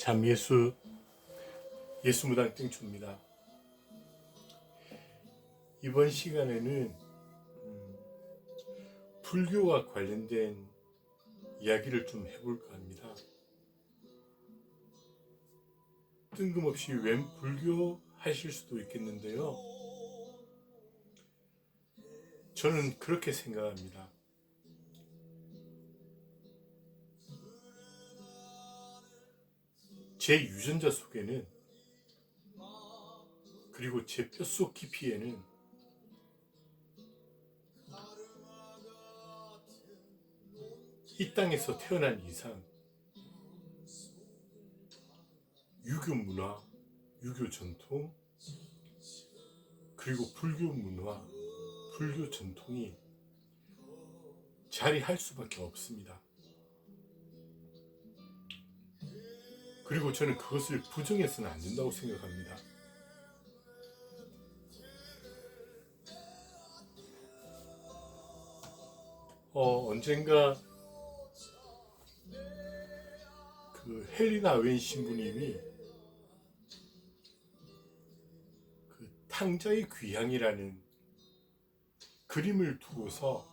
참 예수무당 땡초입니다. 이번 시간에는 불교와 관련된 이야기를 좀 해볼까 합니다. 뜬금없이 웬 불교 하실 수도 있겠는데요. 저는 그렇게 생각합니다. 제 유전자 속에는, 그리고 제 뼛속 깊이에는 이 땅에서 태어난 이상 유교 문화, 유교 전통, 그리고 불교 문화, 불교 전통이 자리할 수밖에 없습니다. 그리고 저는 그것을 부정해서는 안 된다고 생각합니다. 언젠가 그 헬리나 웬 신부님이 그 탕자의 귀향이라는 그림을 두고서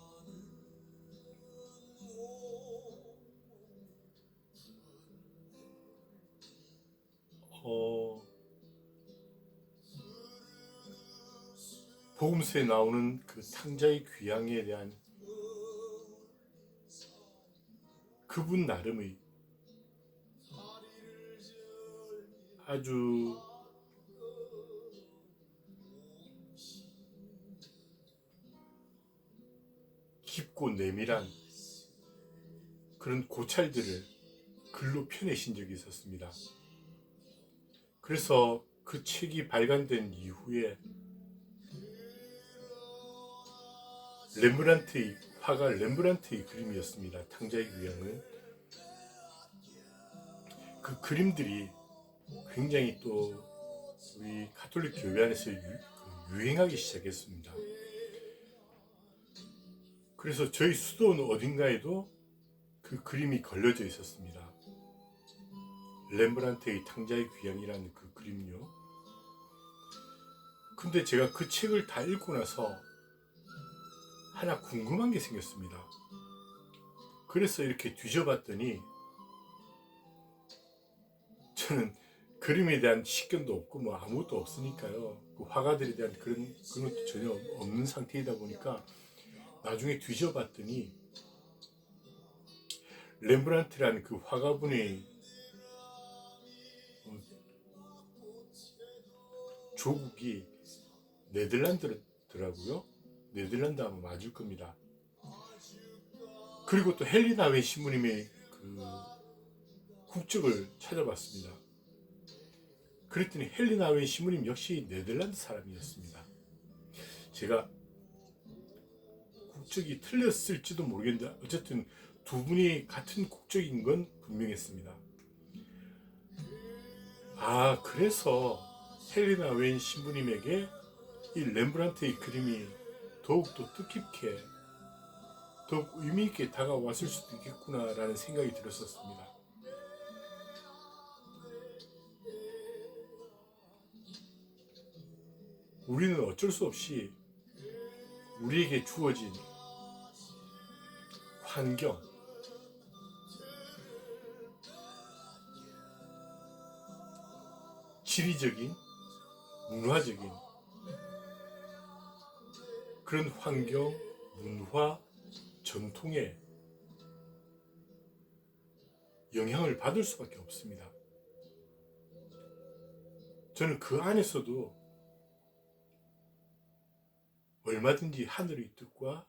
복음서에 나오는 그 탕자의 귀향에 대한 그분 나름의 아주 깊고 내밀한 그런 고찰들을 글로 펴내신 적이 있었습니다. 그래서 그 책이 발간된 이후에 화가 렘브란트의 그림이었습니다. 탕자의 귀향은 그 그림들이 굉장히 또 우리 가톨릭 교회 안에서 유행하기 시작했습니다. 그래서 저희 수도원 어딘가에도 그 그림이 걸려져 있었습니다. 렘브란트의 탕자의 귀향이라는 그 그림요. 근데 제가 그 책을 다 읽고 나서 하나 궁금한 게 생겼습니다. 그래서 이렇게 뒤져봤더니 저는 그림에 대한 식견도 없고 뭐 아무것도 없으니까요. 그 화가들에 대한 그런 것도 전혀 없는 상태이다 보니까 나중에 뒤져봤더니 렘브란트라는 그 화가분의 조국이 네덜란드더라고요. 네덜란드 하면 맞을 겁니다. 그리고 또 헬리나 웬 신부님의 그 국적을 찾아봤습니다. 그랬더니 헬리나 웬 신부님 역시 네덜란드 사람이었습니다. 제가 국적이 틀렸을지도 모르겠는데 어쨌든 두 분이 같은 국적인 건 분명했습니다. 그래서 헬리나 웬 신부님에게 이 렘브란트의 그림이 더욱더 뜻깊게, 더욱 의미있게 다가왔을 수도 있겠구나라는 생각이 들었었습니다. 우리는 어쩔 수 없이 우리에게 주어진 환경, 지리적인, 문화적인 그런 환경, 문화, 전통에 영향을 받을 수밖에 없습니다. 저는 그 안에서도 얼마든지 하늘의 뜻과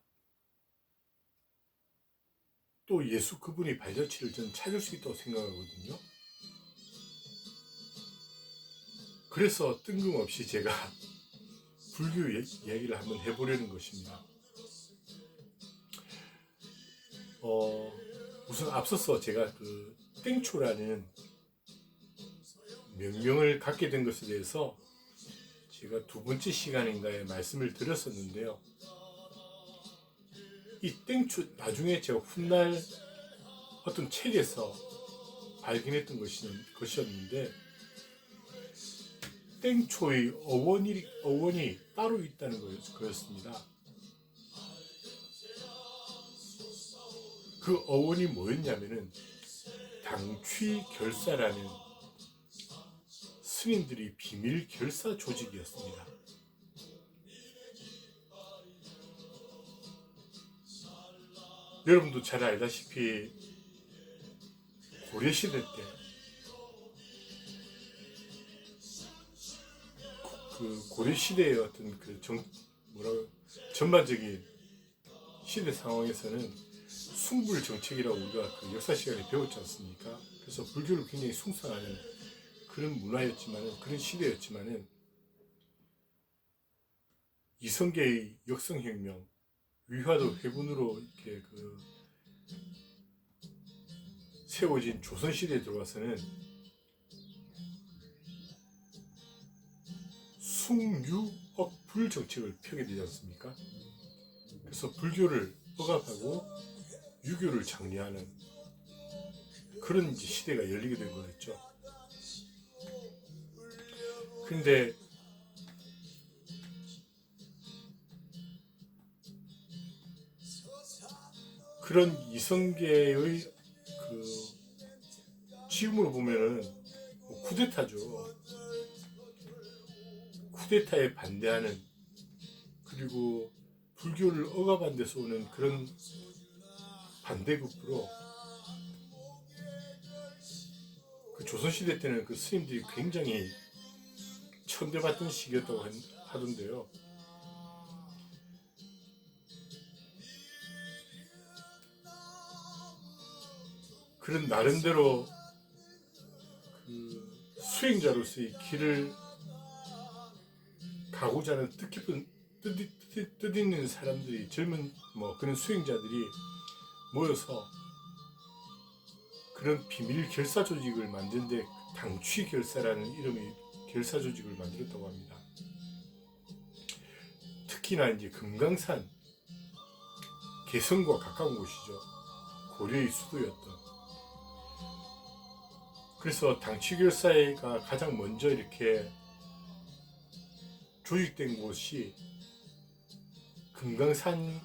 또 예수 그분의 발자취를 저는 찾을 수 있다고 생각하거든요. 그래서 뜬금없이 제가 불교 이야기를 한번 해보려는 것입니다. 우선 앞서서 제가 그 땡초라는 명명을 갖게 된 것에 대해서 제가 두 번째 시간인가에 말씀을 드렸었는데요. 이 땡초 나중에 제가 훗날 어떤 책에서 발견했던 것이었는데 땡초의 어원이 따로 있다는 거였습니다. 그 어원이 뭐였냐면은 당취결사라는 스님들이 비밀 결사 조직이었습니다. 여러분도 잘 알다시피 고려시대 때 그 고려시대의 어떤 그 전반적인 시대 상황에서는 숭불 정책이라고 우리가 그 역사 시간에 배웠지 않습니까? 그래서 불교를 굉장히 숭상하는 그런 문화였지만은, 그런 시대였지만은, 이성계의 역성혁명, 위화도 회군으로 이렇게 그 세워진 조선시대에 들어와서는 숭유억불 정책을 펴게 되지 않습니까? 그래서 불교를 억압하고 유교를 장려하는 그런 이제 시대가 열리게 된 거였죠. 근데 그런 이성계의 그 지금으로 보면은 쿠데타죠. 쿠데타에 반대하는, 그리고 불교를 억압한 데서 오는 그런 반대급부로 그 조선시대 때는 그 스님들이 굉장히 천대받던 시기였다고 하던데요. 그런 나름대로 그 수행자로서의 길을 가고자 하는 뜻 있는 사람들이, 젊은 그런 수행자들이 모여서 그런 비밀 결사 조직을 만드는데 당취결사라는 이름의 결사 조직을 만들었다고 합니다. 특히나 이제 금강산, 개성과 가까운 곳이죠. 고려의 수도였던. 그래서 당취결사가 가장 먼저 이렇게 조직된 곳이 금강산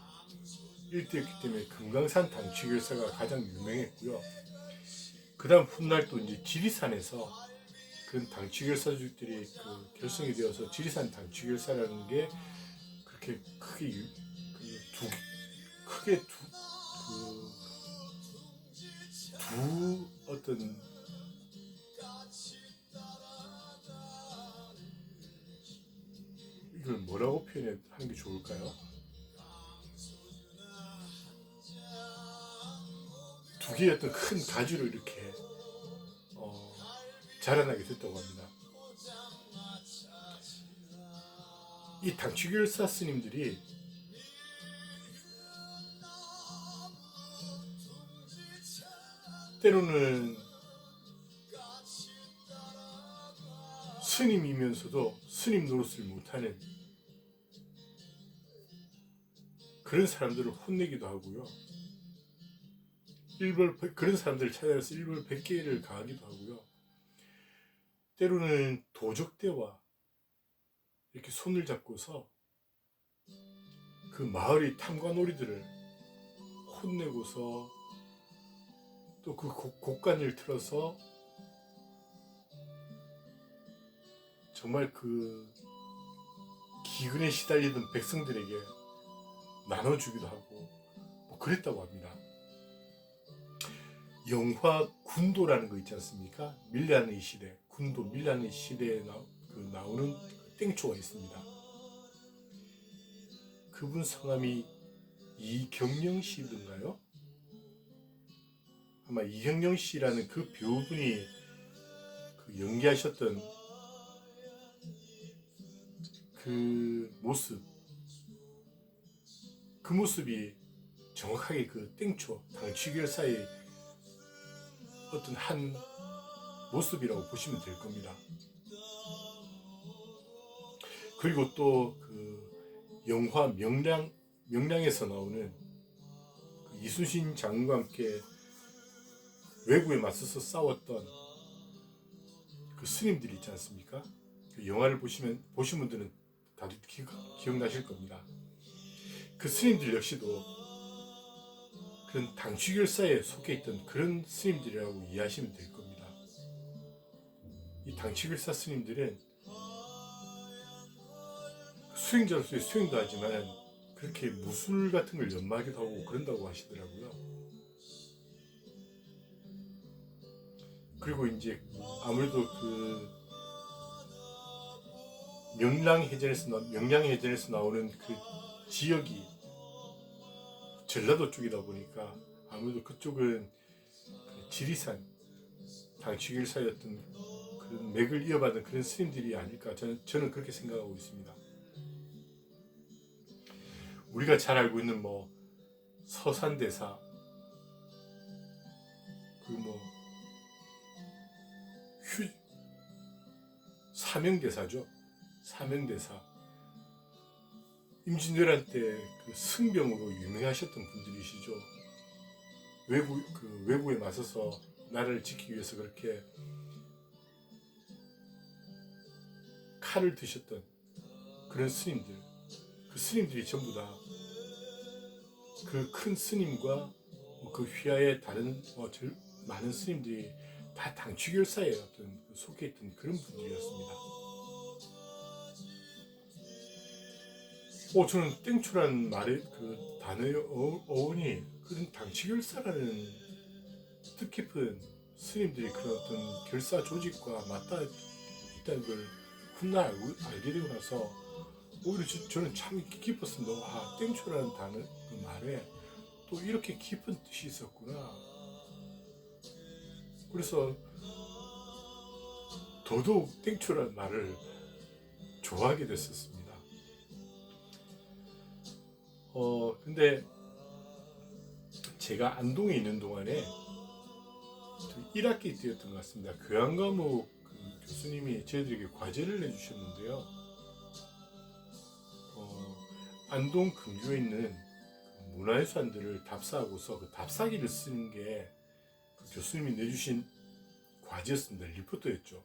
일대였기 때문에 금강산 당취결사가 가장 유명했고요. 그 다음 훗날 또 이제 지리산에서 그런 당취결사 조직들이 그 결성이 되어서 지리산 당취결사라는 게 그렇게 크게 두 어떤 이걸 뭐라고 표현하는 게 좋을까요? 두 개의 어떤 큰 가지로 이렇게 자라나게 됐다고 합니다. 이 당취결사 스님들이 때로는 스님이면서도 스님 노릇을 못하는 그런 사람들을 혼내기도 하고요. 그런 사람들을 찾아가서 일벌백계를 가하기도 하고요. 때로는 도적대와 이렇게 손을 잡고서 그 마을의 탐관오리들을 혼내고서 또 그 곡간을 틀어서 정말 그 기근에 시달리던 백성들에게 나눠주기도 하고 그랬다고 합니다. 영화 군도라는 거 있지 않습니까? 밀란의 시대, 군도 밀란의 시대에 나오는 땡초가 있습니다. 그분 성함이 이경영 씨든가요? 아마 이경영 씨라는 그 배우분이 그 연기하셨던 그 모습이 정확하게 그 땡초 당취결사의 어떤 한 모습이라고 보시면 될 겁니다. 그리고 또 그 영화 명량에서 나오는 그 이순신 장군과 함께 왜구에 맞서서 싸웠던 그 스님들이 있지 않습니까? 그 영화를 보신 분들은 다들 기억나실 겁니다. 그 스님들 역시도 그런 당취결사에 속해 있던 그런 스님들이라고 이해하시면 될 겁니다. 이 당취결사 스님들은 수행자로서의 수행도 하지만 그렇게 무술 같은 걸 연마하기도 하고 그런다고 하시더라고요. 그리고 이제 아무래도 그 명량해전에서 나오는 그 지역이 전라도 쪽이다 보니까 아무래도 그쪽은 그 지리산 당취길사였던 그런 맥을 이어받은 그런 스님들이 아닐까 저는 그렇게 생각하고 있습니다. 우리가 잘 알고 있는 뭐 서산대사, 그 뭐 사명대사죠. 사명대사. 임진왜란 때 그 승병으로 유명하셨던 분들이시죠. 외구에 맞서서 나라를 지키기 위해서 그렇게 칼을 드셨던 그런 스님들. 그 스님들이 전부 다 그 큰 스님과 그 휘하의 다른 많은 스님들이 다 당취결사의 어떤 속해 있던 그런 분들이었습니다. 저는 땡초란 말의 그 단어의 어원이 그런 당취결사라는 뜻깊은 스님들이 그런 어떤 결사 조직과 맞닿아 있다는 걸 훗날 알게 되고 나서 오히려 저는 참 기뻤습니다. 땡초라는 단어 그 말에 또 이렇게 깊은 뜻이 있었구나. 그래서 더더욱 땡초라는 말을 좋아하게 됐었습니다. 근데 제가 안동에 있는 동안에 1학기 때였던 것 같습니다. 교양과목 그 교수님이 저희들에게 과제를 내주셨는데요. 안동 근교에 있는 문화유산들을 답사하고서 그 답사기를 쓰는 게 그 교수님이 내주신 과제였습니다. 리포트였죠.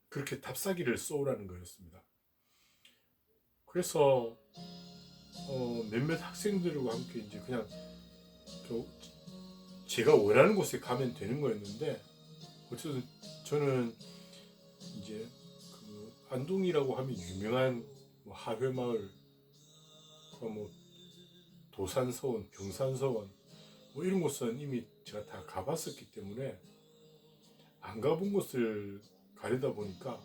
그렇게 답사기를 써오라는 거였습니다. 그래서 몇몇 학생들과 함께 이제 그냥 제가 원하는 곳에 가면 되는 거였는데 어쨌든 저는 이제 그 안동이라고 하면 유명한 뭐 하회마을, 뭐 도산서원, 병산서원 뭐 이런 곳은 이미 제가 다 가봤었기 때문에 안 가본 곳을 가려다 보니까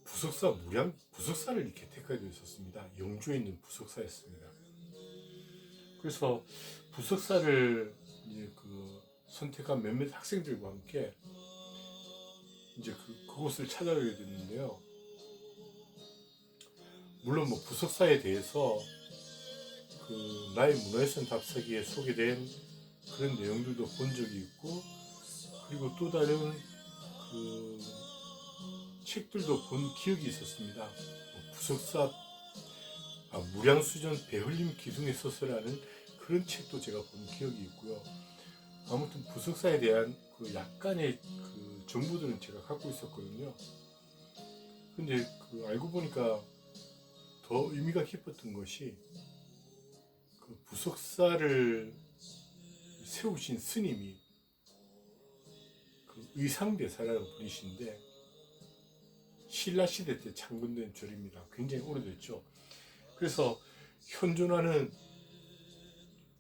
부석사를 이렇게 택하게 되었습니다. 영주에 있는 부석사였습니다. 그래서 부석사를 이제 그 선택한 몇몇 학생들과 함께 이제 그곳을 찾아가게 됐는데요. 물론 뭐 부석사에 대해서 그 나의 문화유산 답사기에 소개된 그런 내용들도 본 적이 있고, 그리고 또 다른 그 책들도 본 기억이 있었습니다. 부석사 무량수전 배흘림 기둥에 서서라는 그런 책도 제가 본 기억이 있고요. 아무튼 부석사에 대한 그 약간의 그 정보들은 제가 갖고 있었거든요. 근데 그 알고 보니까 더 의미가 깊었던 것이 그 부석사를 세우신 스님이 그 의상대사라는 분이신데 신라시대 때 창건된 절입니다. 굉장히 오래됐죠. 그래서 현존하는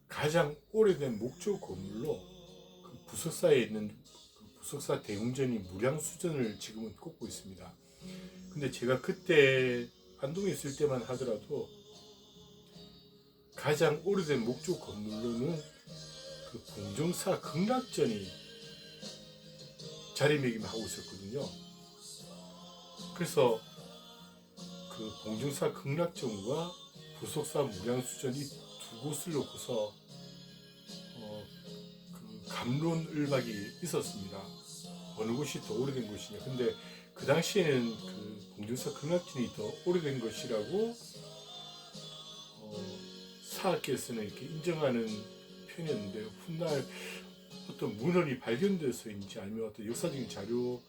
가장 오래된 목조 건물로 그 부석사에 있는 그 부석사 대웅전이 무량수전을 지금은 꼽고 있습니다. 근데 제가 그때 안동에 있을 때만 하더라도 가장 오래된 목조 건물로는 그 봉정사 극락전이 자리매김하고 있었거든요. 그래서 그 봉정사 극락전과 부석사 무량수전 이 두 곳을 놓고서 그 감론을박이 있었습니다. 어느 곳이 더 오래된 것이냐. 근데 그 당시에는 그 봉정사 극락전이 더 오래된 것이라고 사학계에서는 이렇게 인정하는 편이었는데 훗날 어떤 문헌이 발견돼서인지 아니면 어떤 역사적인 자료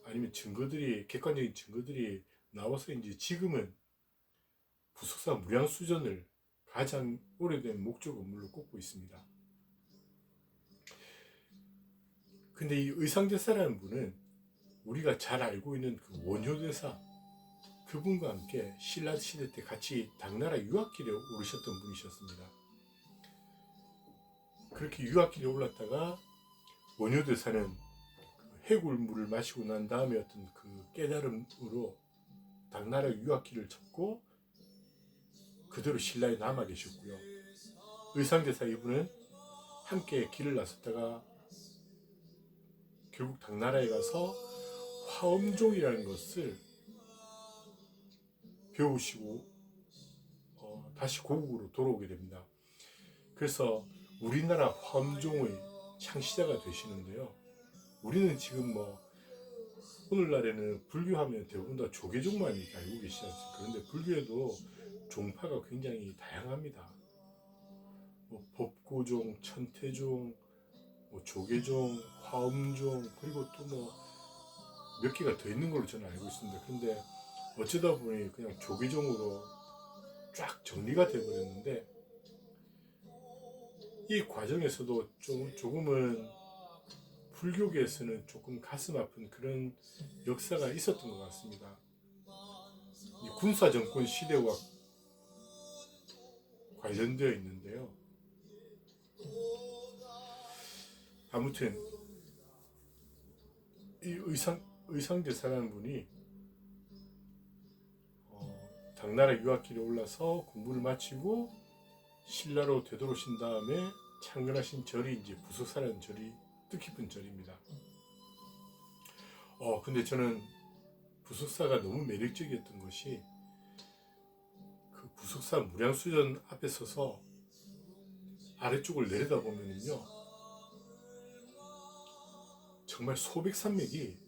아니면 증거들이 객관적인 증거들이 나와서인지 지금은 부석사 무량수전을 가장 오래된 목조 건물로 꼽고 있습니다. 근데 이 의상대사라는 분은 우리가 잘 알고 있는 그 원효대사 그분과 함께 신라 시대 때 같이 당나라 유학길에 오르셨던 분이셨습니다. 그렇게 유학길에 올랐다가 원효대사는 해골물을 마시고 난 다음에 어떤 그 깨달음으로 당나라 유학길을 접고 그대로 신라에 남아 계셨고요. 의상대사 이분은 함께 길을 나섰다가 결국 당나라에 가서 화엄종이라는 것을 배우시고 다시 고국으로 돌아오게 됩니다. 그래서 우리나라 화엄종의 창시자가 되시는데요. 우리는 지금 오늘날에는 불교하면 대부분 다 조계종만 이렇게 알고 계시지 않습니까? 그런데 불교에도 종파가 굉장히 다양합니다. 법고종, 천태종, 조계종, 화엄종, 그리고 또 몇 개가 더 있는 걸로 저는 알고 있습니다. 그런데 어쩌다 보니 그냥 조계종으로 쫙 정리가 되어버렸는데 이 과정에서도 조금은 불교계에서는 조금 가슴 아픈 그런 역사가 있었던 것 같습니다. 이 군사정권 시대와 관련되어 있는데요. 아무튼 이 의상대사라는 분이 당나라 유학길에 올라서 공부를 마치고 신라로 되돌아오신 다음에 창건하신 절이 이제 부석사라는 절이 뜻깊은 절입니다. 근데 저는 부석사가 너무 매력적이었던 것이 그 부석사 무량수전 앞에 서서 아래쪽을 내려다보면요 정말 소백산맥이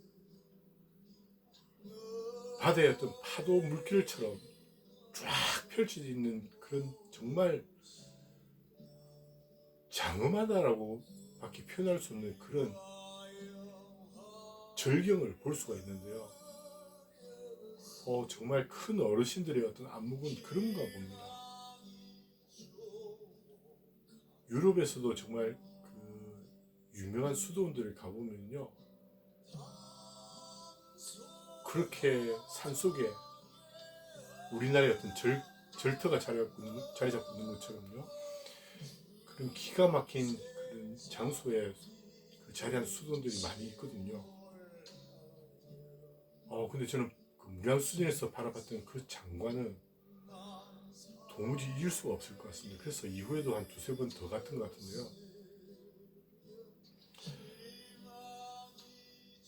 바다의 어떤 파도 물결처럼 쫙 펼쳐져 있는 그런 정말 장엄하다라고 밖에 표현할 수 없는 그런 절경을 볼 수가 있는데요. 정말 큰 어르신들의 어떤 안목은 그런가 봅니다. 유럽에서도 정말 그 유명한 수도원들을 가보면요. 그렇게 산속에 우리나라의 어떤 절터가 자리 잡고 있는 것처럼요. 그런 기가 막힌 그런 장소에 그 자리한 수도원들이 많이 있거든요. 근데 저는 그 무량수전에서 바라봤던 그 장관은 도무지 잊을 수가 없을 것 같습니다. 그래서 이후에도 한 두세 번 더 갔던 것 같은데요.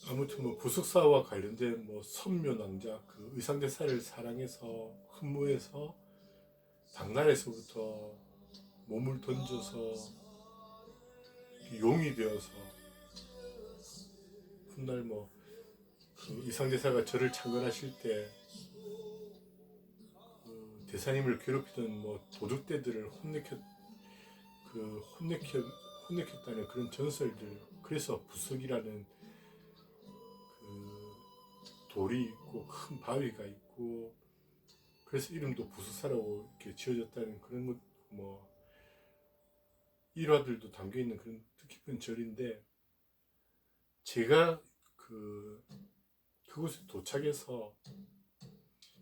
아무튼 부석사와 관련된 선묘낭자 그 의상대사를 사랑해서 흠모해서 당나라에서부터 몸을 던져서 용이 되어서 훗날 그 의상대사가 저를 창건하실 때 그 대사님을 괴롭히던 도둑대들을 혼내켰다는 그런 전설들. 그래서 부석이라는 그 돌이 있고 큰 바위가 있고 그래서 이름도 부석사라고 이렇게 지어졌다는 그런 일화들도 담겨 있는 그런 뜻깊은 절인데 제가 그곳에 도착해서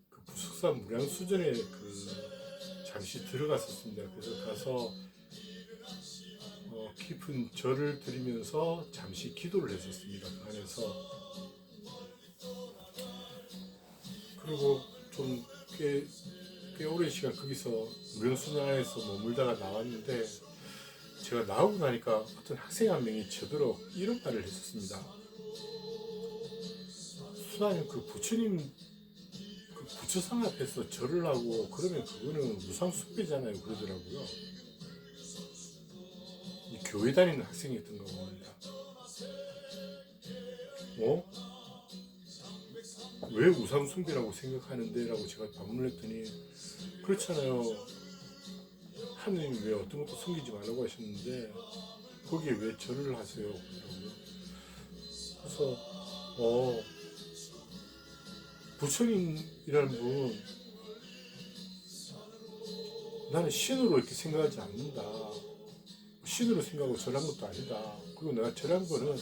그 부석사 무량수전에 잠시 들어갔었습니다. 그래서 가서 깊은 절을 드리면서 잠시 기도를 했었습니다. 그 안에서. 그리고 좀 꽤 오랜 시간 거기서 무량수전 안에서 머물다가 나왔는데 제가 나오고 나니까 어떤 학생 한 명이 저더러 이런 말을 했었습니다. 수사님 그 부처님 그 부처상 앞에서 절을 하고 그러면 그거는 무상숭배잖아요 그러더라고요. 이 교회 다니는 학생이었던 거 봅니다. 왜 우상숭배라고 생각하는데? 라고 제가 반문을 했더니 그렇잖아요. 하느님 왜 어떤 것도 숨기지 말라고 하셨는데 거기에 왜 절을 하세요? 그래서 부처님이라는 분 나는 신으로 이렇게 생각하지 않는다. 신으로 생각하고 절한 것도 아니다. 그리고 내가 절한 거는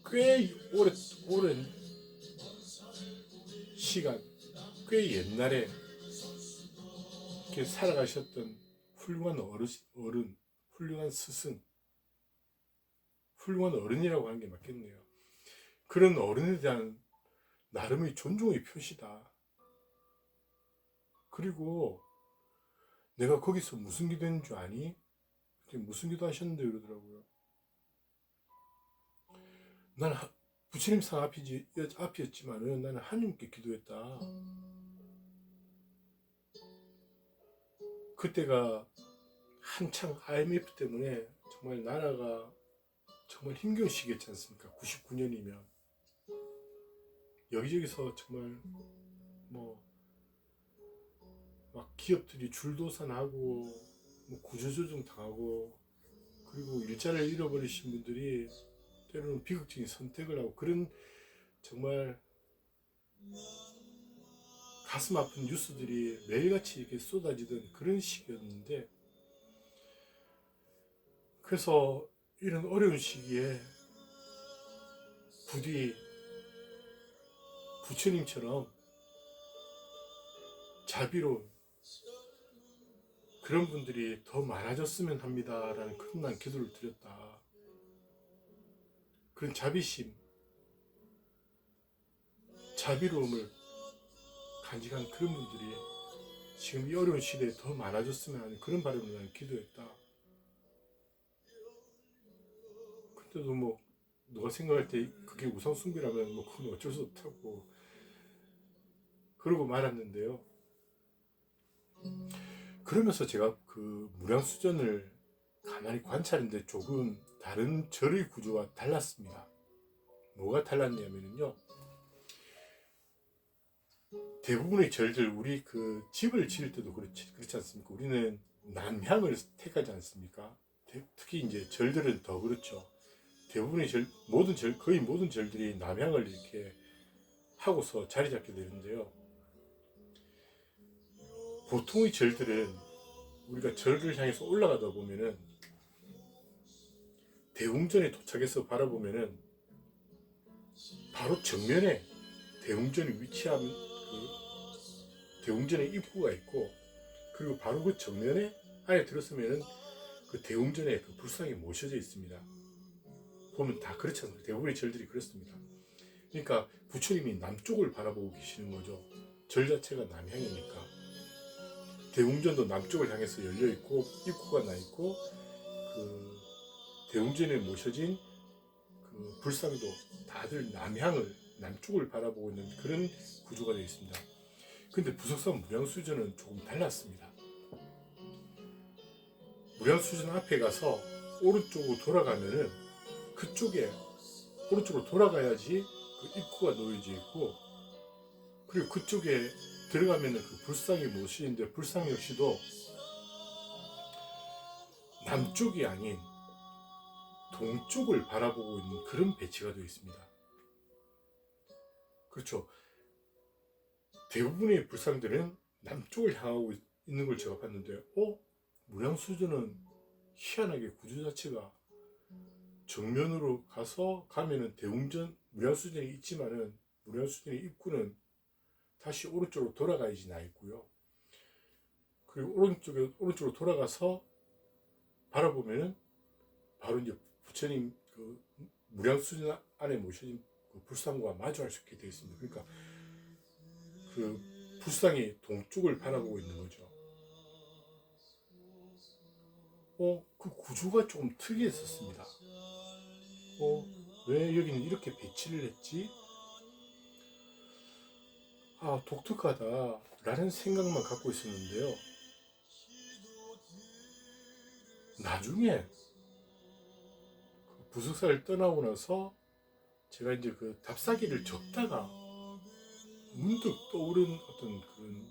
꽤 오랜 시간, 꽤 옛날에 이렇게 살아가셨던 훌륭한 어른, 훌륭한 스승, 훌륭한 어른이라고 하는 게 맞겠네요. 그런 어른에 대한 나름의 존중의 표시다. 그리고 내가 거기서 무슨 기도했는 줄 아니? 무슨 기도 하셨는데 그러더라고요. 나는 부처님 상 앞이었지만은 나는 하나님께 기도했다. 그때가 한창 IMF 때문에 정말 나라가 정말 힘겨우시겠지 않습니까? 99년이면 여기저기서 정말 막 기업들이 줄도산하고 구조조정 당하고 그리고 일자리를 잃어버리신 분들이 때로는 비극적인 선택을 하고 그런 정말 가슴 아픈 뉴스들이 매일같이 이렇게 쏟아지던 그런 시기였는데 그래서 이런 어려운 시기에 부디 부처님처럼 자비로운 그런 분들이 더 많아졌으면 합니다 라는 큰 난 기도를 드렸다. 그런 자비심, 자비로움을 간직한 그런 분들이 지금 이 어려운 시대에 더 많아졌으면 하는 그런 바람을 나는 기도했다. 그때도 너가 생각할 때 그게 우상숭배라면 그건 어쩔 수 없다고 그러고 말았는데요. 그러면서 제가 그 무량수전을 가만히 관찰했는데 조금 다른 절의 구조가 달랐습니다. 뭐가 달랐냐면요. 대부분의 절들, 우리 그 집을 지을 때도 그렇지 않습니까? 우리는 남향을 택하지 않습니까? 특히 이제 절들은 더 그렇죠. 대부분의 거의 모든 절들이 남향을 이렇게 하고서 자리 잡게 되는데요. 보통의 절들은 우리가 절을 향해서 올라가다 보면은 대웅전에 도착해서 바라보면은 바로 정면에 대웅전이 위치한 그 대웅전의 입구가 있고 그리고 바로 그 정면에 안에 들어서면은 그 대웅전에 그 불상이 모셔져 있습니다. 보면 다 그렇지 않습니까? 대부분의 절들이 그렇습니다. 그러니까 부처님이 남쪽을 바라보고 계시는 거죠. 절 자체가 남향이니까. 대웅전도 남쪽을 향해서 열려 있고 입구가 나 있고 그 대웅전에 모셔진 그 불상도 다들 남쪽을 바라보고 있는 그런 구조가 되어 있습니다. 근데 부석산 무량수전은 조금 달랐습니다. 무량수전 앞에 가서 오른쪽으로 돌아가면은 그쪽에 오른쪽으로 돌아가야지 그 입구가 놓여져 있고 그리고 그쪽에 들어가면은 그 불상이 모시는데 불상 역시도 남쪽이 아닌 동쪽을 바라보고 있는 그런 배치가 되어 있습니다. 그렇죠. 대부분의 불상들은 남쪽을 향하고 있는 걸 제가 봤는데 무량수전은 희한하게 구조 자체가 정면으로 가면은 무량수전이 있지만은 무량수전의 입구는 다시 오른쪽으로 돌아가야지 나 있고요. 그리고 오른쪽으로 돌아가서 바라보면은 바로 이제 부처님 그 무량수전 안에 모셔진 그 불상과 마주할 수 있게 되어 있습니다. 그러니까 그 불상이 동쪽을 바라보고 있는 거죠. 그 구조가 조금 특이했었습니다. 왜 여기는 이렇게 배치를 했지? 독특하다라는 생각만 갖고 있었는데요. 나중에 그 부석사를 떠나고 나서 제가 이제 그 답사기를 적다가 문득 떠오른 어떤 그런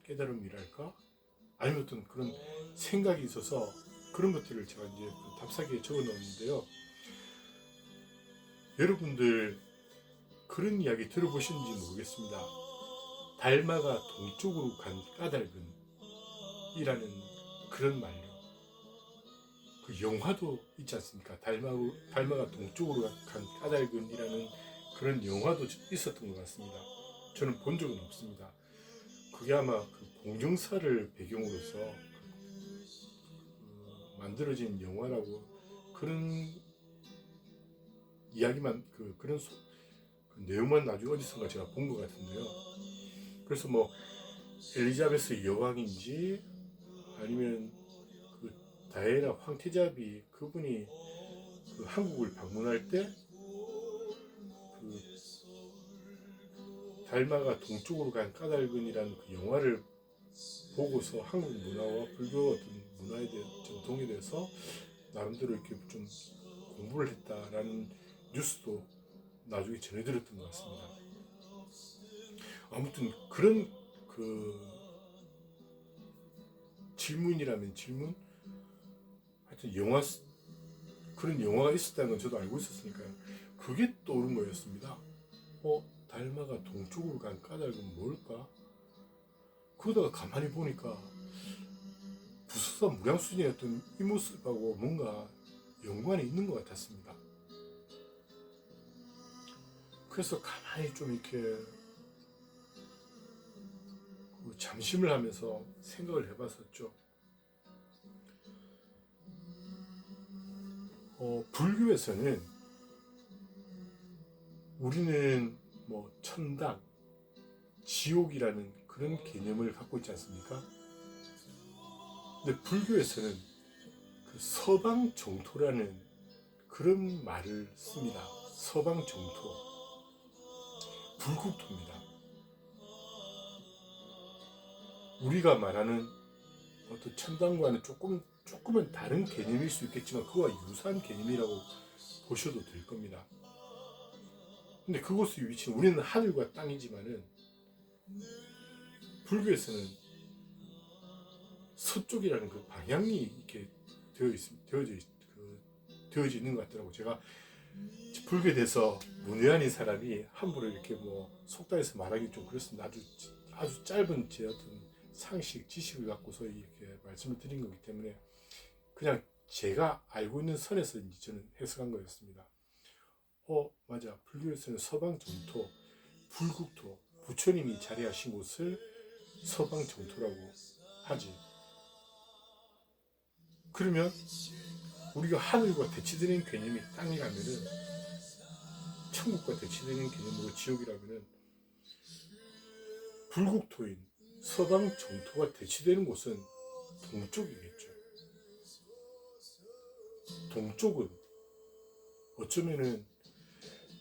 깨달음이랄까? 아니면 어떤 그런 생각이 있어서 그런 것들을 제가 이제 그 답사기에 적어 놓았는데요. 여러분들 그런 이야기 들어보셨는지 모르겠습니다. 달마가 동쪽으로 간 까닭은 이라는 그런 말요. 그 영화도 있지 않습니까? 달마가 동쪽으로 간 까닭은 이라는 그런 영화도 있었던 것 같습니다. 저는 본 적은 없습니다. 그게 아마 그 공정사를 배경으로서 만들어진 영화라고 그런 이야기만 그 내용만 나중에 어디선가 제가 본 것 같은데요. 그래서 뭐 엘리자베스 여왕인지 아니면 그 다이애나 황태자비 그분이 그 한국을 방문할 때 그 달마가 동쪽으로 간 까닭은이라는 그 영화를 보고서 한국 문화와 불교 어떤 문화에 대한 전통에 대해서 나름대로 이렇게 좀 공부를 했다라는 뉴스도 나중에 전해 들었던 것 같습니다. 아무튼 그런 그 질문이라면 질문? 하여튼 그런 영화가 있었다는 건 저도 알고 있었으니까요. 그게 떠오른 거였습니다. 달마가 동쪽으로 간 까닭은 뭘까? 그러다가 가만히 보니까 부석사 무량수진의 어떤 이 모습하고 뭔가 연관이 있는 것 같았습니다. 그래서 가만히 좀 이렇게 잠심을 하면서 생각을 해봤었죠. 불교에서는 우리는 뭐 천당, 지옥이라는 그런 개념을 갖고 있지 않습니까? 근데 불교에서는 그 서방 정토라는 그런 말을 씁니다. 서방 정토, 불국토입니다. 우리가 말하는 어떤 천당과는 조금은 다른 개념일 수 있겠지만 그와 유사한 개념이라고 보셔도 될 겁니다. 근데 그곳의 위치는 우리는 하늘과 땅이지만은 불교에서는 서쪽이라는 그 방향이 이렇게 되어져 있는 것 같더라고. 제가 불교에 대해서 문외한인 사람이 함부로 이렇게 뭐 속단해서 말하기 좀 그렇습니다. 아주 짧은 제 어떤 상식, 지식을 갖고서 이렇게 말씀을 드린 거기 때문에 그냥 제가 알고 있는 선에서 이제 저는 해석한 거였습니다. 맞아. 불교에서는 서방 정토, 불국토, 부처님이 자리하신 곳을 서방 정토라고 하지. 그러면 우리가 하늘과 대치되는 개념이 땅이라면은 천국과 대치되는 개념으로 지옥이라면은 불국토인 서방 정토가 대치되는 곳은 동쪽이겠죠. 동쪽은 어쩌면은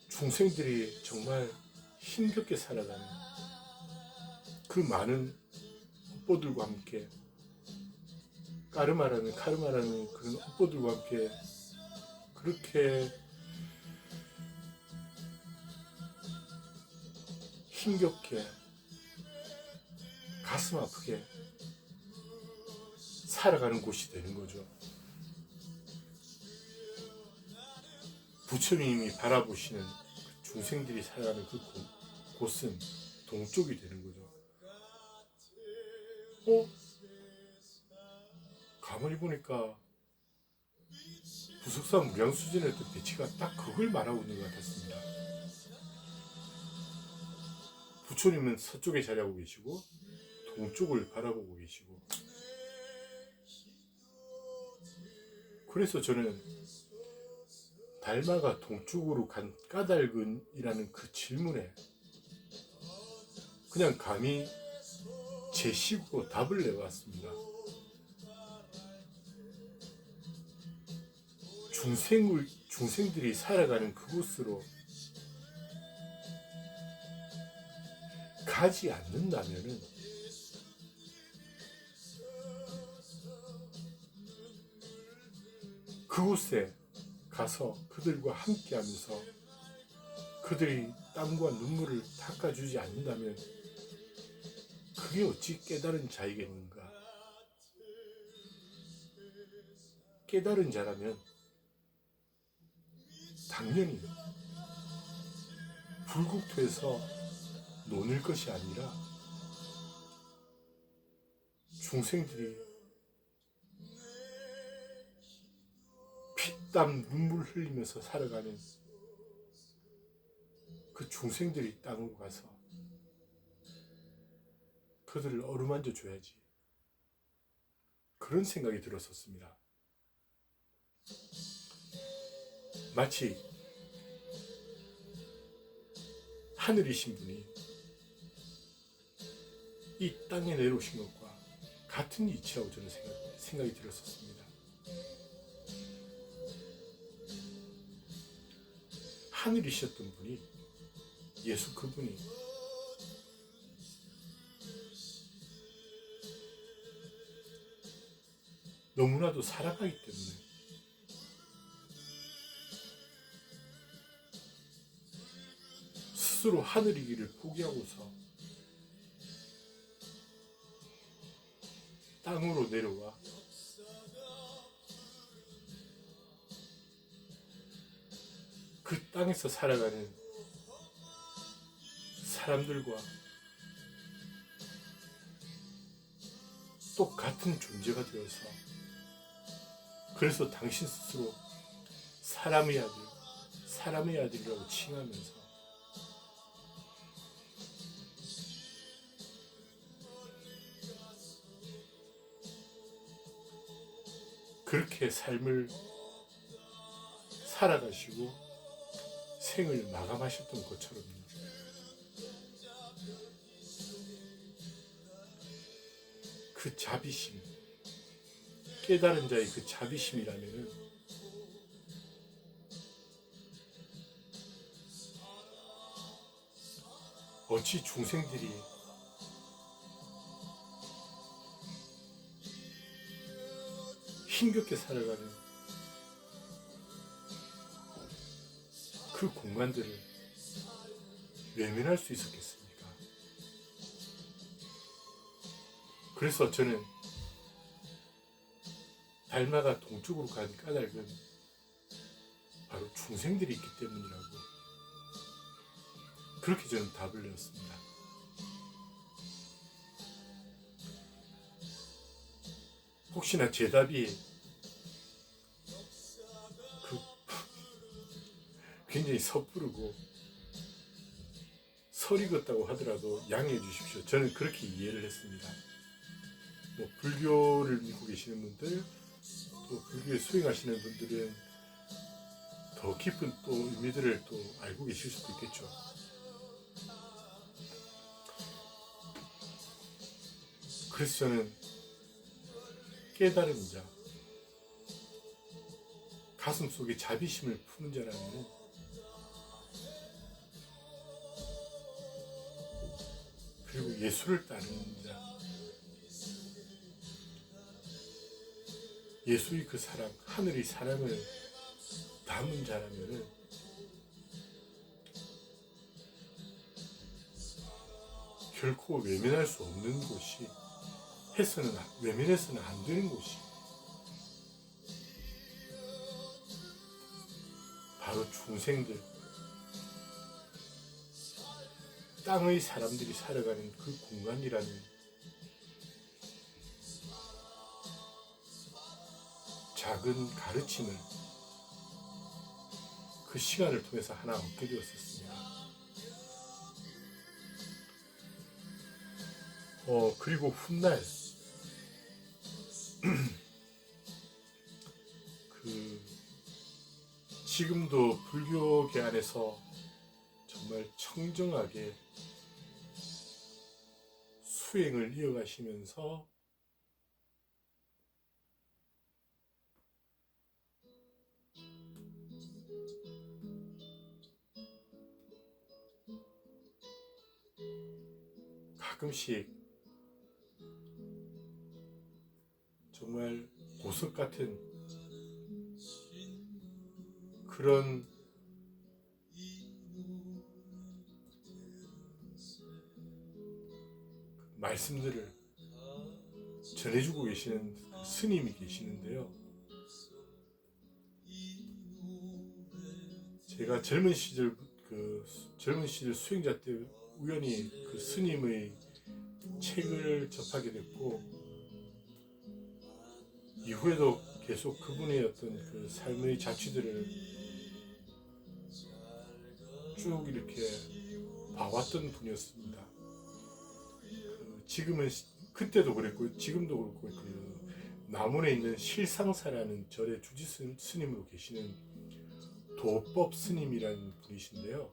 중생들이 정말 힘겹게 살아가는 그 많은 업보들과 함께 카르마라는 그런 업보들과 함께 그렇게 힘겹게 가슴 아프게 살아가는 곳이 되는 거죠. 부처님이 바라보시는 중생들이 살아가는 그 곳은 동쪽이 되는 거죠. 가만히 보니까 부석사 무량수진의 어떤 배치가 딱 그걸 말하고 있는 것 같았습니다. 부처님은 서쪽에 자리하고 계시고 동쪽을 바라보고 계시고, 그래서 저는 달마가 동쪽으로 간 까닭은 이라는 그 질문에 그냥 감히 제 식으로 답을 내왔습니다. 중생들이 살아가는 그곳으로 가지 않는다면은 그곳에 가서 그들과 함께 하면서 그들이 땀과 눈물을 닦아주지 않는다면 그게 어찌 깨달은 자이겠는가. 깨달은 자라면 당연히 불국토에서 노는 것이 아니라 중생들이 피땀 눈물 흘리면서 살아가는 그 중생들이 땅으로 가서 그들을 어루만져 줘야지. 그런 생각이 들었었습니다. 마치 하늘이신 분이 이 땅에 내려오신 것과 같은 이치라고 저는 생각이 들었었습니다. 하늘이셨던 분이, 예수 그분이 너무나도 사랑하기 때문에 스스로 하늘이기를 포기하고서 땅으로 내려와 그 땅에서 살아가는 사람들과 똑같은 존재가 되어서, 그래서 당신 스스로 사람의 아들이라고 칭하면서 그렇게 삶을 살아가시고 생을 마감하셨던 것처럼요. 그 자비심, 깨달은 자의 그 자비심이라면은 어찌 중생들이 힘겹게 살아가는 그 공간들을 외면할 수 있었겠습니까? 그래서 저는 달마가 동쪽으로 간 까닭은 바로 중생들이 있기 때문이라고, 그렇게 저는 답을 내었습니다. 혹시나 제 답이 굉장히 섣부르고 설익었다고 하더라도 양해해 주십시오. 저는 그렇게 이해를 했습니다. 불교를 믿고 계시는 분들, 또 불교에 수행하시는 분들은 더 깊은 또 의미들을 또 알고 계실 수도 있겠죠. 그래서 저는 깨달은 자, 가슴 속에 자비심을 품은 자라면 그리고 예수를 따르는 자, 예수의 그 사랑, 하늘의 사랑을 담은 자라면은 결코 외면할 수 없는 곳이, 외면해서는 안 되는 곳이 바로 중생들, 땅의 사람들이 살아가는 그 공간이라는 작은 가르침을 그 시간을 통해서 하나 얻게 되었었습니다. 그리고 훗날 지금도 불교계 안에서 정말 청정하게 수행을 이어가시면서 가끔씩 정말 보석 같은 그런 말씀들을 전해주고 계시는 그 스님이 계시는데요. 제가 젊은 시절 수행자 때 우연히 그 스님의 책을 접하게 됐고, 이후에도 계속 그분의 어떤 그 삶의 자취들을 쭉 이렇게 봐왔던 분이었습니다. 지금은, 그때도 그랬고 지금도 그렇고, 그 남원에 있는 실상사라는 절의 주지 스님으로 계시는 도법 스님이라는 분이신데요.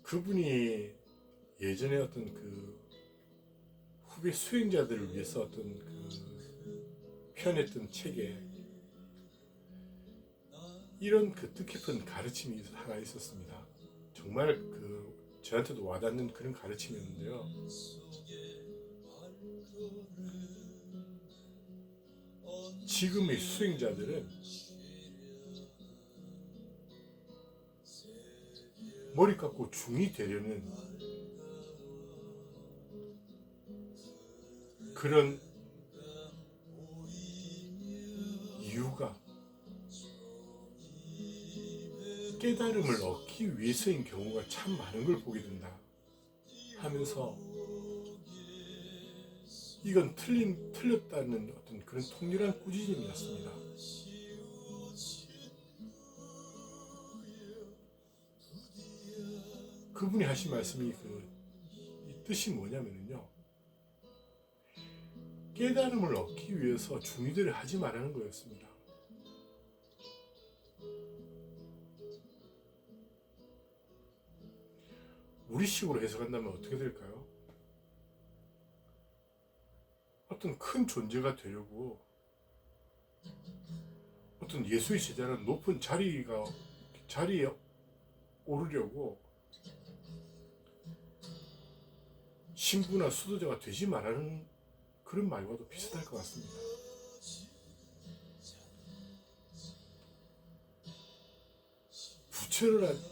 그분이 예전에 어떤 그 후배 수행자들을 위해서 어떤 그 표현했던 책에 이런 그 뜻깊은 가르침이 하나 있었습니다. 정말 그 저한테도 와닿는 그런 가르침이었는데요. 지금의 수행자들은 머리 깎고 중이 되려는 그런 이유가 깨달음을 얻기 위해서인 경우가 참 많은 걸 보게 된다 하면서, 이건 틀렸다는 어떤 그런 통렬한 꾸짖음이었습니다. 그분이 하신 말씀이 이 뜻이 뭐냐면요, 깨달음을 얻기 위해서 중의들을 하지 말라는 거였습니다. 우리식으로 해석한다면 어떻게 될까요? 어떤 큰 존재가 되려고, 어떤 예수의 제자는 높은 자리에 오르려고 신부나 수도자가 되지 말라는 그런 말과도 비슷할 것 같습니다.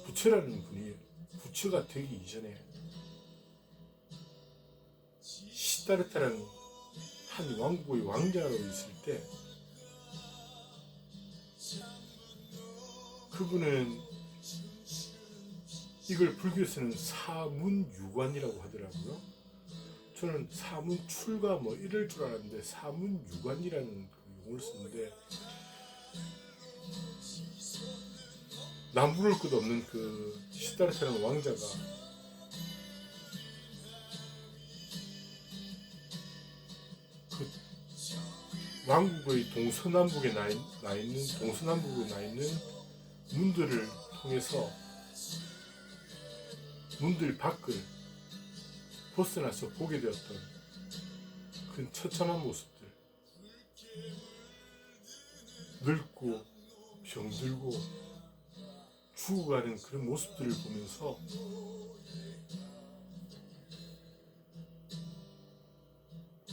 부처라는 분이 부처가 되기 이전에 시다르타라는 한 왕국의 왕자로 있을 때, 그분은 이걸 불교에서는 사문유관이라고 하더라고요. 저는 사문출가 이럴 줄 알았는데 사문유관이라는 그 용어를 쓰는데, 남부를 것 없는 그 시다르타라는 왕자가 그 왕국의 동서남북에 나 있는 문들을 통해서 문들 밖을 벗어나서 보게 되었던 그 처참한 모습들, 늙고 병들고 죽어가는 그런 모습들을 보면서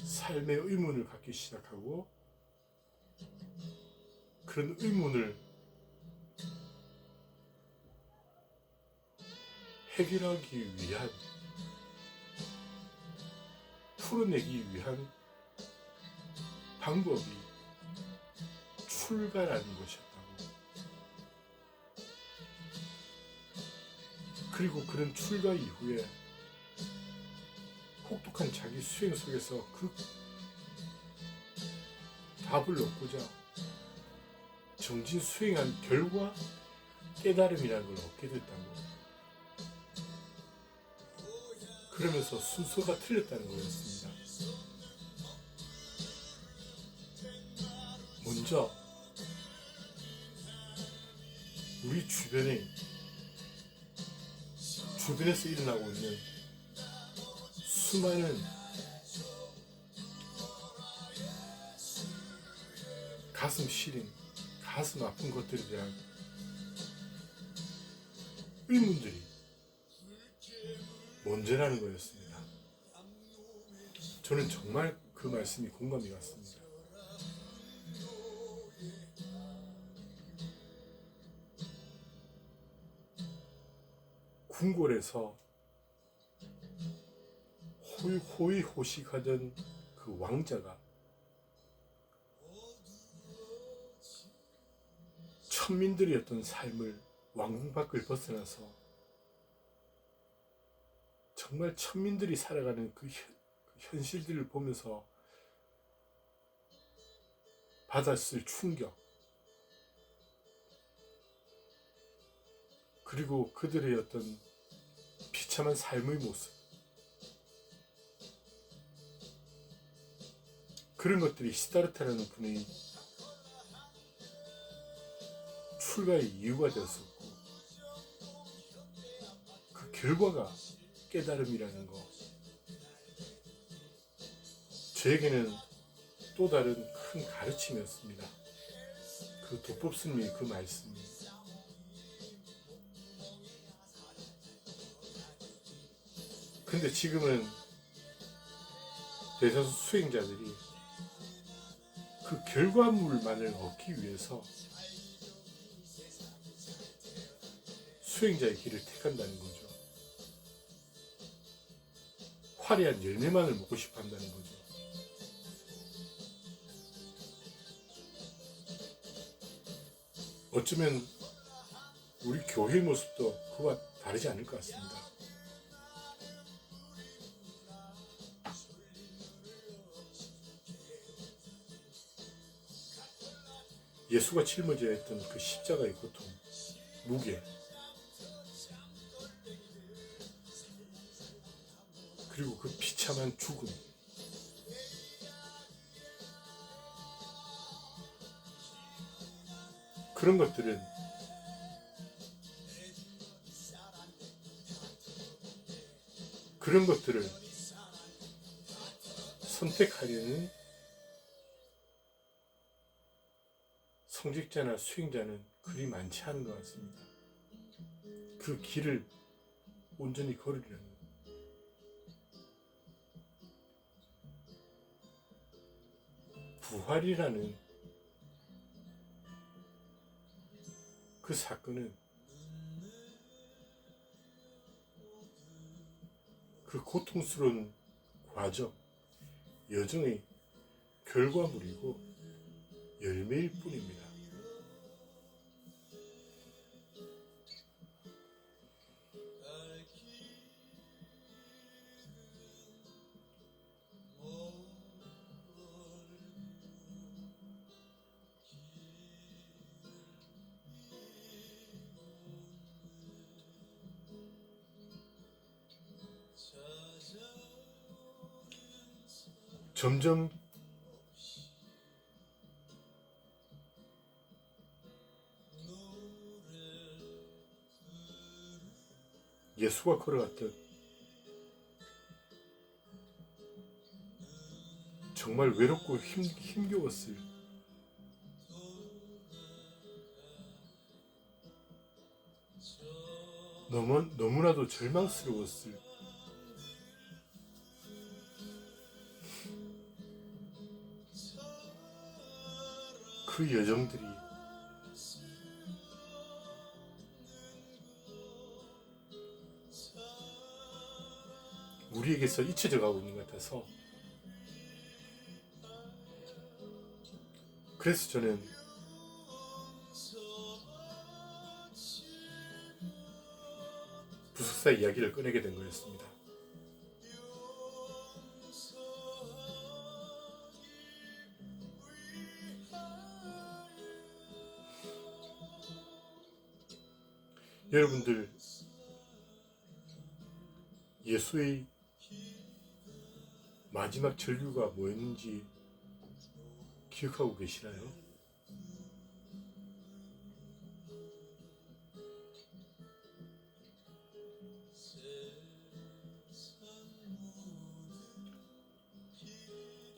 삶의 의문을 갖기 시작하고, 그런 의문을 해결하기 위한, 풀어내기 위한 방법이 출가라는 것이었다고. 그리고 그런 출가 이후에 혹독한 자기 수행 속에서 그 답을 얻고자 정진 수행한 결과 깨달음이라는 걸 얻게 됐다고. 그러면서 순서가 틀렸다는 거였습니다. 먼저 우리 주변에서 일어나고 있는 수많은 가슴 시린, 가슴 아픈 것들에 대한 의문들이 먼저라는 거였습니다. 저는 정말 그 말씀이 공감이 갔습니다. 궁궐에서 호의호식하던 그 왕자가 천민들의 어떤 삶을 왕궁 밖을 벗어나서 정말 천민들이 살아가는 그 현실들을 보면서 받았을 충격, 그리고 그들의 어떤 비참한 삶의 모습, 그런 것들이 시다르타라는 분의 출가의 이유가 되었었고, 그 결과가 깨달음이라는 거, 저에게는 또 다른 큰 가르침이었습니다. 그 도법 스님의 그 말씀이. 근데 지금은 대다수 수행자들이 그 결과물만을 얻기 위해서 수행자의 길을 택한다는 거죠. 화려한 열매만을 먹고 싶어 한다는 거죠. 어쩌면 우리 교회의 모습도 그와 다르지 않을 것 같습니다. 예수가 짊어져야 했던 그 십자가의 고통, 무게, 그리고 그 비참한 죽음, 그런 것들은 그런 것들을 선택하려는 성직자나 수행자는 그리 많지 않은 것 같습니다. 그 길을 온전히 걸으려는, 부활이라는 그 사건은 그 고통스러운 과정, 여정의 결과물이고 열매일 뿐입니다. 점점 예수가 걸어갔던 정말 외롭고 힘겨웠을, 너무나도 절망스러웠을 그 여정들이 우리에게서 잊혀져 가고 있는 것 같아서, 그래서 저는 부석사 이야기를 꺼내게 된 거였습니다. 여러분들, 예수의 마지막 절규가 뭐였는지 기억하고 계시나요?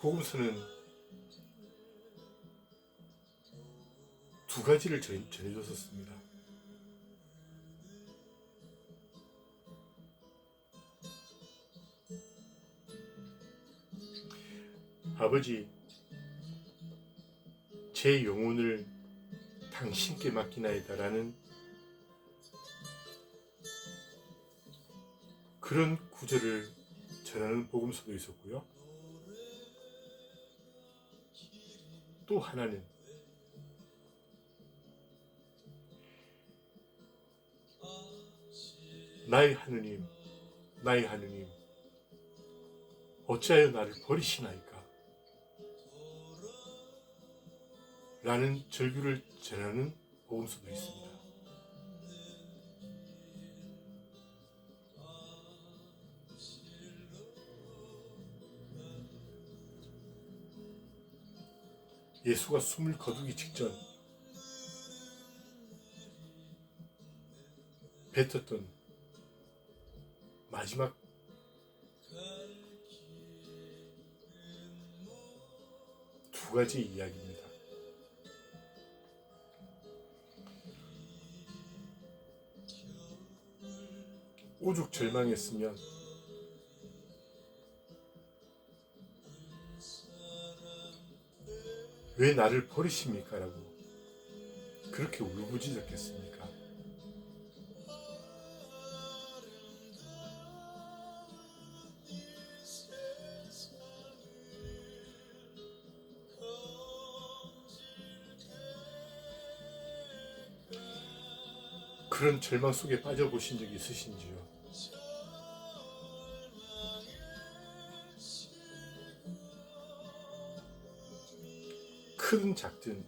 복음서는 두 가지를 전해줬었습니다. 아버지, 제 영혼을 당신께 맡기나이다라는 그런 구절을 전하는 복음서도 있었고요. 또 하나는 나의 하느님, 나의 하느님, 어찌하여 나를 버리시나이까? 라는 절규를 전하는 복음서도 있습니다. 예수가 숨을 거두기 직전 뱉었던 마지막 두 가지 이야기입니다. 오죽 절망했으면 왜 나를 버리십니까? 라고 그렇게 울부짖었겠습니까? 그런 절망 속에 빠져보신 적이 있으신지요? 크든 작든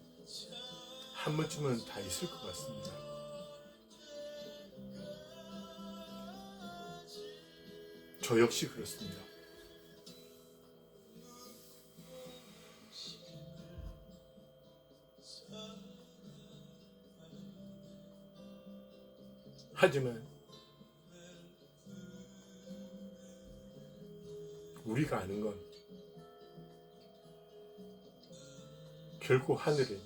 한 번쯤은 다 있을 것 같습니다. 저 역시 그렇습니다. 하지만 우리가 아는 건 결코 하늘은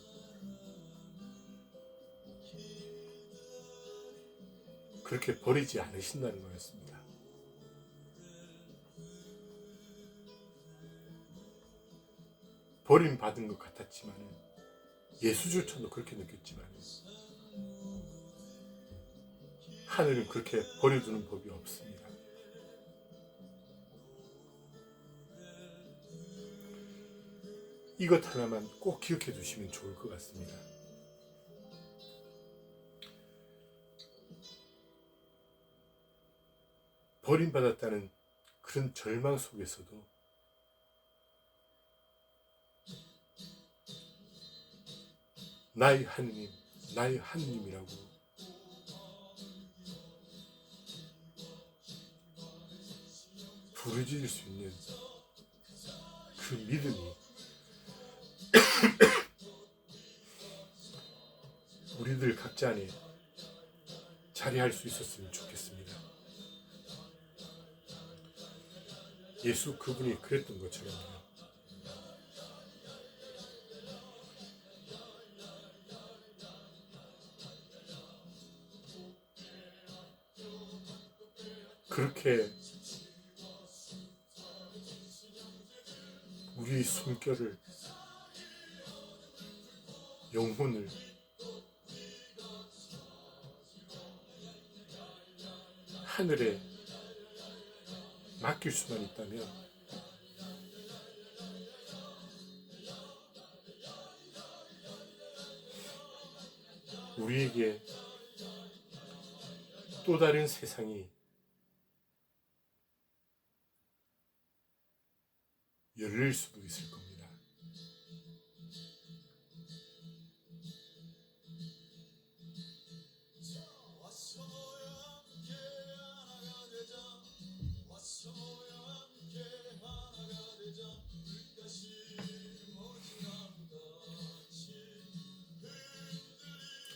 그렇게 버리지 않으신다는 거였습니다. 버림받은 것 같았지만 예수조차도 그렇게 느꼈지만 하늘은 그렇게 버려두는 법이 없습니다. 이것 하나만 꼭 기억해 두시면 좋을 것 같습니다. 버림받았다는 그런 절망 속에서도 나의 하느님, 나의 하느님이라고 부르짖을 수 있는 그 믿음이 우리들 각자 안에 자리할 수 있었으면 좋겠습니다. 예수 그분이 그랬던 것처럼요. 그렇게 우리의 숨결을, 영혼을 하늘에 맡길 수만 있다면 우리에게 또 다른 세상이 열릴 수도 있을 겁니다.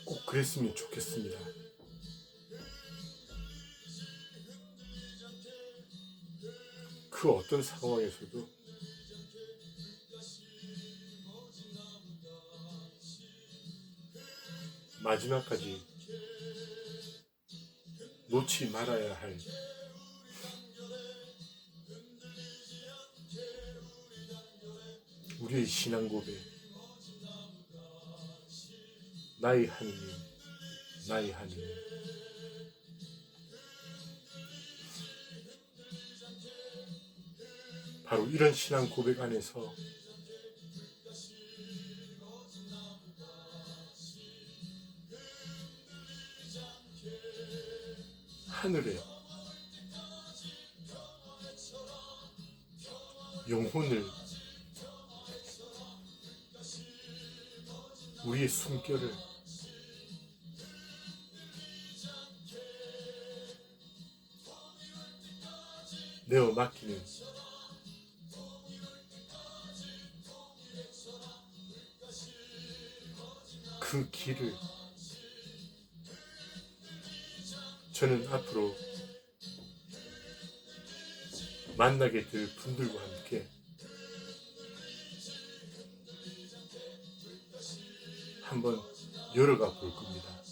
꼭 그랬으면 좋겠습니다. 그 어떤 상황에서도 마지막까지 놓지 말아야 할 우리의 신앙 고백, 나의 하느님, 나의 하느님. 바로 이런 신앙 고백 안에서 하늘에 영혼을, 우리의 숨결을 내어 맡기는 그 길을 저는 앞으로 만나게 될 분들과 함께 한번 열어가 볼 겁니다.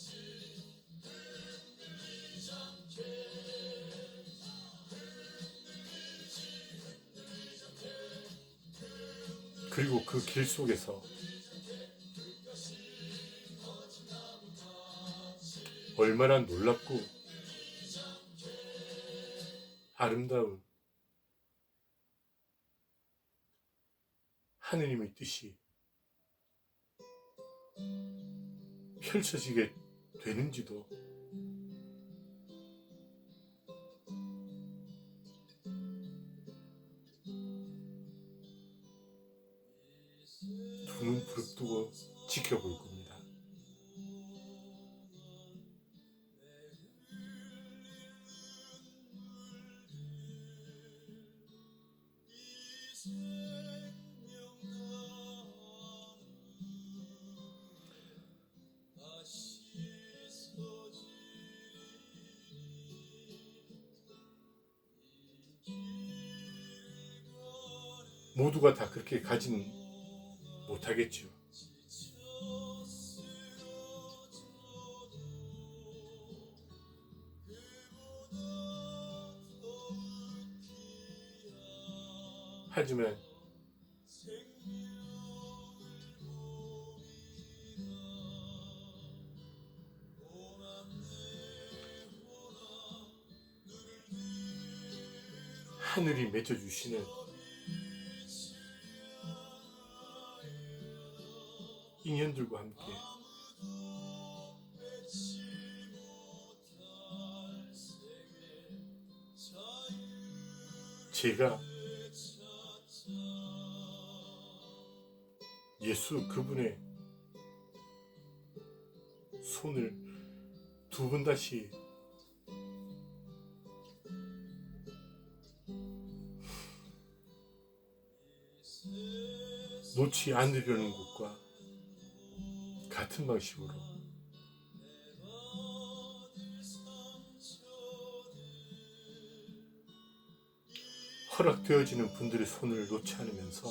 그리고 그 길 속에서 얼마나 놀랍고 아름다운 하느님의 뜻이 펼쳐지게 되는지도 두 눈 부릅뜨고 지켜볼 겁니다. 모두가 다 그렇게 가지는 못하겠죠. 하지만 하늘이 맺어주시는 인연들과 함께 제가 예수 그분의 손을 두 번 다시 놓지 않으려는 것과 같은 방식으로 허락되어지는 분들의 손을 놓지 않으면서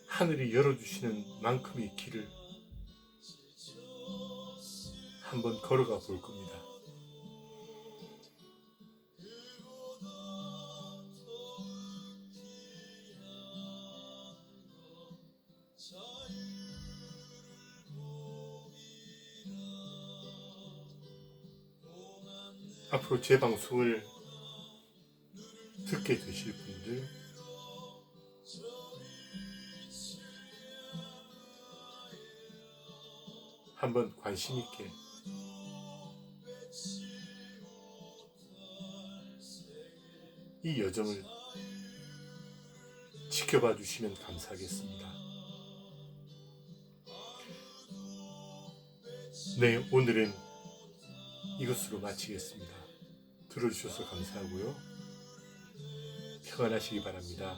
하늘이 열어주시는 만큼의 길을 한번 걸어가 볼 겁니다. 앞으로 제 방송을 듣게 되실 분들, 한번 관심 있게 이 여정을 지켜봐 주시면 감사하겠습니다. 네, 오늘은 이것으로 마치겠습니다. 들어주셔서 감사하고요. 평안하시기 바랍니다.